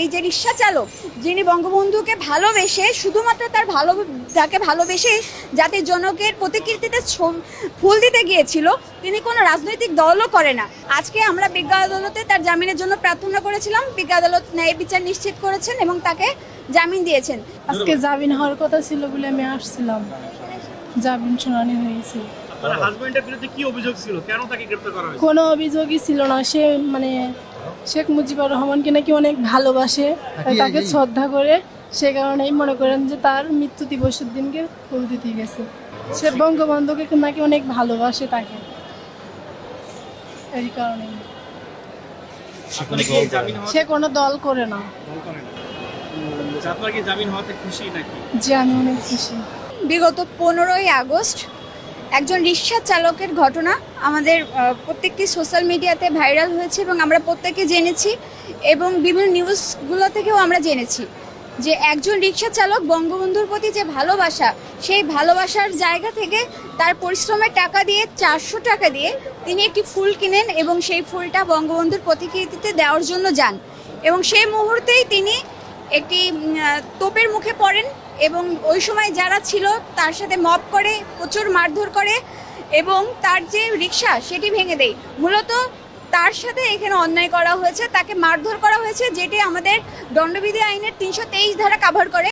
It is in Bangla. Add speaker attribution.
Speaker 1: এই যে রিক্সা চালক যিনি বঙ্গবন্ধুকে ভালোবেসে শুধুমাত্র তাকে ভালোবেসে জাতির জনকের প্রতিকৃতিতে ফুল দিতে গিয়েছিল, তিনি কোনো রাজনৈতিক দলও করে না। আজকে আমরা বিজ্ঞ আদালতে তার জামিনের জন্য প্রার্থনা করেছিলাম, বিজ্ঞ আদালত ন্যায় বিচার নিশ্চিত করেছেন এবং তাকে জামিন দিয়েছেন।
Speaker 2: আজকে জামিন হওয়ার কথা ছিল বলে আমি আসছিলাম, জামিন শুনানি হয়েছে।
Speaker 3: আপনার হাজবেন্ডের বিরুদ্ধে কি অভিযোগ ছিল, কেন তাকে গ্রেফতার করা হয়েছে?
Speaker 2: কোনো অভিযোগই ছিল না। সে শেখ মুজিবুর রহমানকে নাকি অনেক ভালোবাসে, তাকে শ্রদ্ধা করে, সে কারণেই মনে করেন যে তার মৃত্যু দিবসের দিনকে ফুল দিতে গেছে। সে বঙ্গবন্ধুকে নাকি অনেক ভালোবাসে তাকে, এই কারণে।
Speaker 3: আপনারা কি জামিন
Speaker 2: সে কোনো দল করে না।
Speaker 3: আপনারা কি জামিন হওয়াতে খুশি নাকি?
Speaker 2: যে আমি অনেক খুশি।
Speaker 1: বিগত 15ই আগস্ট একজন রিক্সা চালকের ঘটনা আমাদের প্রত্যেকটি সোশ্যাল মিডিয়াতে ভাইরাল হয়েছে এবং আমরা প্রত্যেকে জেনেছি এবং বিভিন্ন নিউজগুলো থেকেও আমরা জেনেছি যে একজন রিক্সা চালক বঙ্গবন্ধুর প্রতি যে ভালোবাসা, সেই ভালোবাসার জায়গা থেকে তার পরিশ্রমের টাকা দিয়ে 400 টাকা দিয়ে তিনি একটি ফুল কিনেন এবং সেই ফুলটা বঙ্গবন্ধুর প্রতিকৃতিতে দেওয়ার জন্য যান এবং সেই মুহূর্তেই তিনি একটি তোপের মুখে পড়েন এবং ওই সময় যারা ছিল তার সাথে মব করে, প্রচুর মারধর করে এবং তার যে রিক্সা সেটি ভেঙে দেয়। মূলত তার সাথে এখানে অন্যায় করা হয়েছে, তাকে মারধর করা হয়েছে, যেটি আমাদের দণ্ডবিধি আইনের 323 ধারা কভার করে।